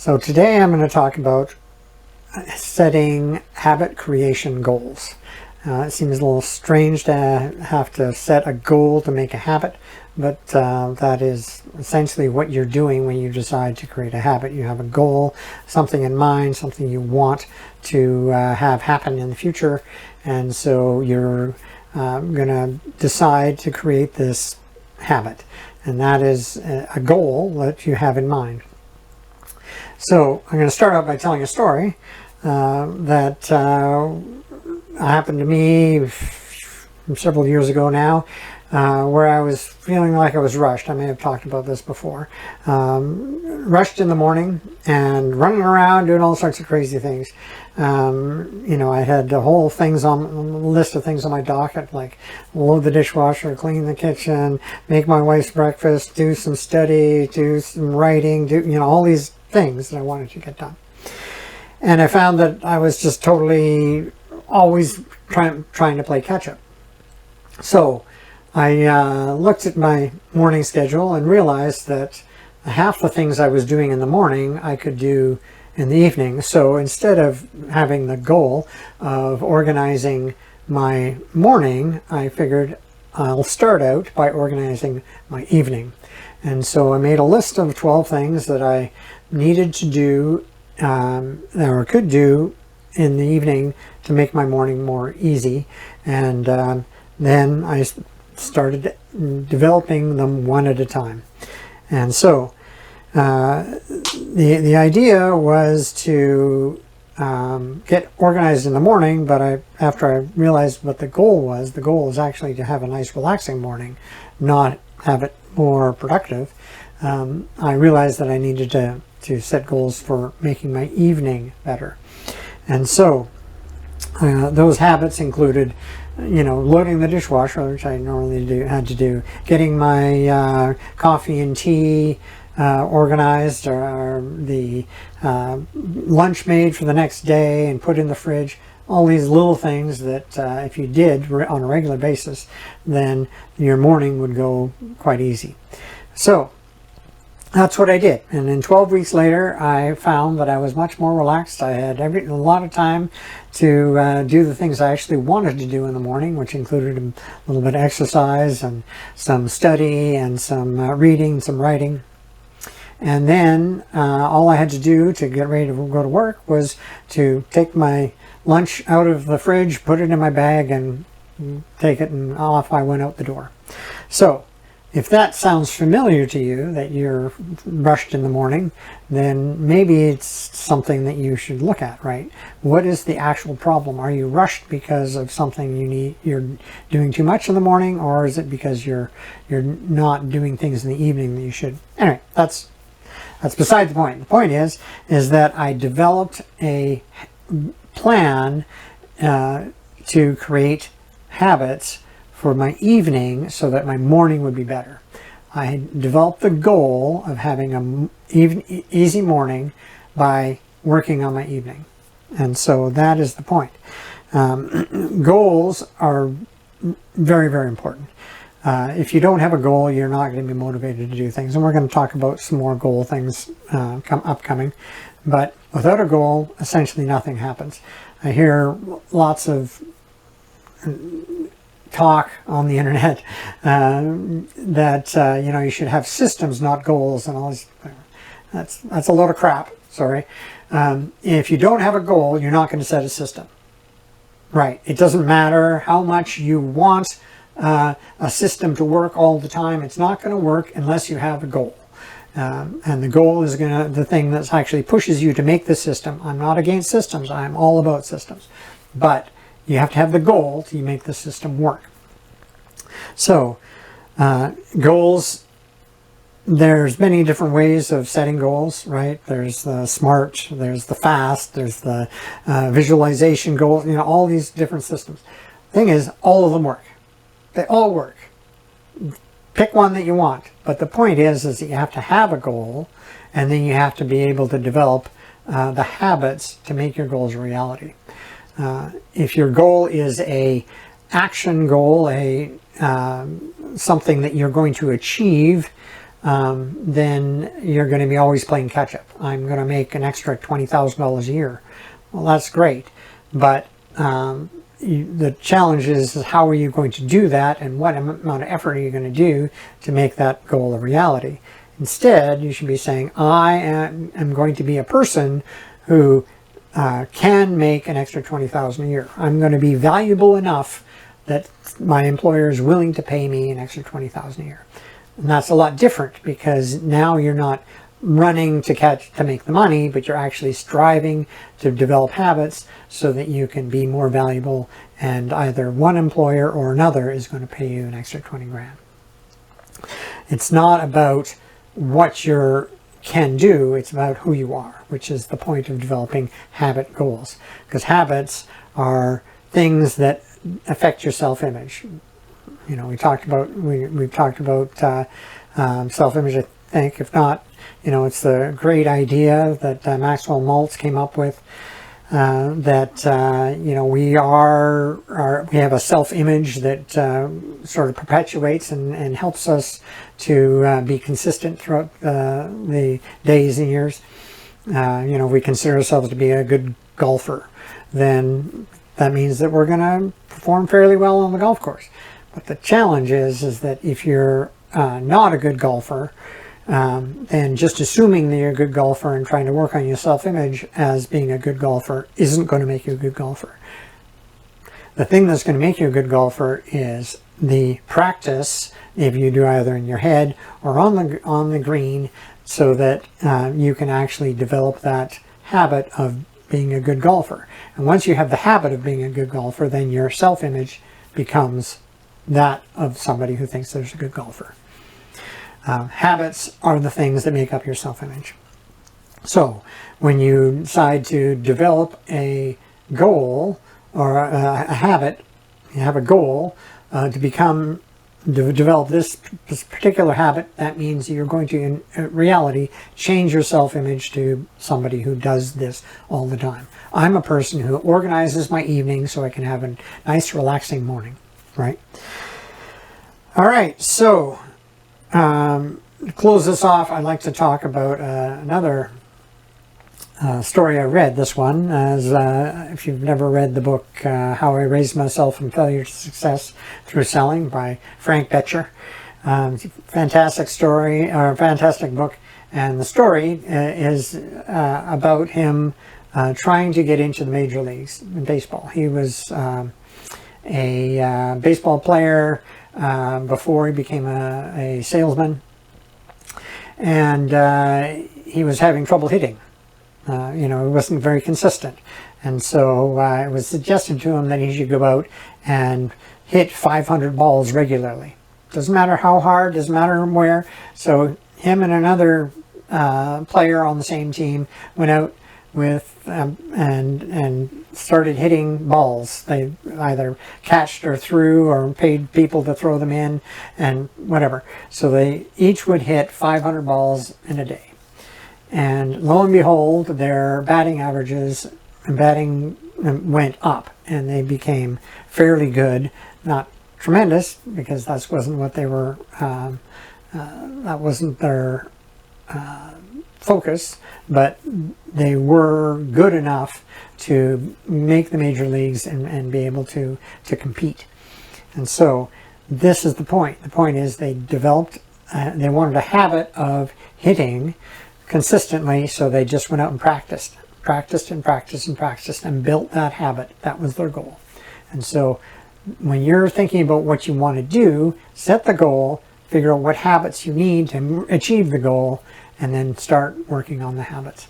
So today I'm going to talk about setting habit creation goals. It seems a little strange to have to set a goal to make a habit, but that is essentially what you're doing when you decide to create a habit. You have a goal, something in mind, something you want to have happen in the future, and so you're going to decide to create this habit, and that is a goal that you have in mind. So I'm going to start out by telling a story that happened to me several years ago now, where I was feeling like I was rushed. I may have talked about this before. Rushed in the morning and running around doing all sorts of crazy things. You know, I had the whole list of things on my docket, like load the dishwasher, clean the kitchen, make my wife's breakfast, do some study, do some writing, all these things that I wanted to get done. And I found that I was just totally always trying to play catch up. So I looked at my morning schedule and realized that half the things I was doing in the morning I could do in the evening. So instead of having the goal of organizing my morning, I figured I'll start out by organizing my evening. And so I made a list of 12 things that I needed to do or could do in the evening to make my morning more easy, and then I started developing them one at a time. And so the idea was to get organized in the morning, but after I realized what the goal is actually to have a nice relaxing morning, not have it more productive. I realized that I needed to set goals for making my evening better. And so those habits included, loading the dishwasher, which I normally had to do, getting my coffee and tea organized, or the lunch made for the next day and put in the fridge. All these little things that if you did on a regular basis, then your morning would go quite easy. So that's what I did, and then 12 weeks later I found that I was much more relaxed. I had a lot of time to do the things I actually wanted to do in the morning, which included a little bit of exercise and some study and some reading, some writing. And then all I had to do to get ready to go to work was to take my lunch out of the fridge, put it in my bag, and take it, and off I went out the door. So if that sounds familiar to you, that you're rushed in the morning, then maybe it's something that you should look at, right? What is the actual problem? Are you rushed because of something you're doing too much in the morning, or is it because you're not doing things in the evening that you should? Anyway, that's beside the point. The point is that I developed a plan to create habits for my evening so that my morning would be better. I developed the goal of having an easy morning by working on my evening. And so that is the point. Goals are very, very important. If you don't have a goal, you're not going to be motivated to do things. And we're going to talk about some more goal things upcoming. But without a goal, essentially nothing happens. I hear lots of talk on the internet that you should have systems, not goals, and all this. That's a load of crap. Sorry. If you don't have a goal, you're not going to set a system. Right. It doesn't matter how much you want a system to work all the time. It's not going to work unless you have a goal. And the goal is the thing that actually pushes you to make the system. I'm not against systems. I'm all about systems. But you have to have the goal to make the system work. So, goals, there's many different ways of setting goals, right? There's the SMART, there's the FAST, there's the visualization goals, all these different systems. Thing is, all of them work. They all work. Pick one that you want. But the point is that you have to have a goal, and then you have to be able to develop the habits to make your goals a reality. If your goal is a action goal, something that you're going to achieve then you're going to be always playing catch up. I'm going to make an extra $20,000 a year. Well, that's great, but the challenge is how are you going to do that, and what amount of effort are you going to do to make that goal a reality? Instead, you should be saying, I am going to be a person who can make an extra $20,000 a year. I'm going to be valuable enough that my employer is willing to pay me an extra $20,000 a year. And that's a lot different, because now you're not running to make the money, but you're actually striving to develop habits so that you can be more valuable, and either one employer or another is going to pay you an extra 20 grand. It's not about what you can do, it's about who you are, which is the point of developing habit goals, because habits are things that affect your self-image. You know, we've talked about self-image, I think. If not, you know, it's the great idea that Maxwell Maltz came up with, that you know, we have a self-image that sort of perpetuates and helps us to be consistent throughout the days and years. You know, if we consider ourselves to be a good golfer, then that means that we're going to perform fairly well on the golf course. But the challenge is that if you're not a good golfer, then just assuming that you're a good golfer and trying to work on your self-image as being a good golfer isn't going to make you a good golfer. The thing that's going to make you a good golfer is the practice, if you do either in your head or on the green, so that you can actually develop that habit of being a good golfer. And once you have the habit of being a good golfer, then your self-image becomes that of somebody who thinks there's a good golfer. Habits are the things that make up your self-image. So when you decide to develop a goal or a habit, you have a goal to develop this particular habit, that means you're going to, in reality, change your self-image to somebody who does this all the time. I'm a person who organizes my evening so I can have a nice, relaxing morning, right? All right, so to close this off, I'd like to talk about another story I read. This one, as if you've never read the book How I Raised Myself from Failure to Success Through Selling by Frank Bettger. Fantastic story, or fantastic book, and the story is about him trying to get into the major leagues in baseball. He was a baseball player before he became a salesman, and he was having trouble hitting. You know, he wasn't very consistent, and so it was suggested to him that he should go out and hit 500 balls regularly. Doesn't matter how hard, doesn't matter where. So him and another player on the same team went out with and started hitting balls. They either catched or threw or paid people to throw them in and whatever. So they each would hit 500 balls in a day. And lo and behold, their batting averages and batting went up, and they became fairly good. Not tremendous, because that wasn't what they were. That wasn't their focus, but they were good enough to make the major leagues and be able to compete. And so this is the point. The point is they developed, they wanted a habit of hitting consistently, so they just went out and practiced and built that habit. That was their goal. And so when you're thinking about what you want to do, set the goal, figure out what habits you need to achieve the goal, and then start working on the habits.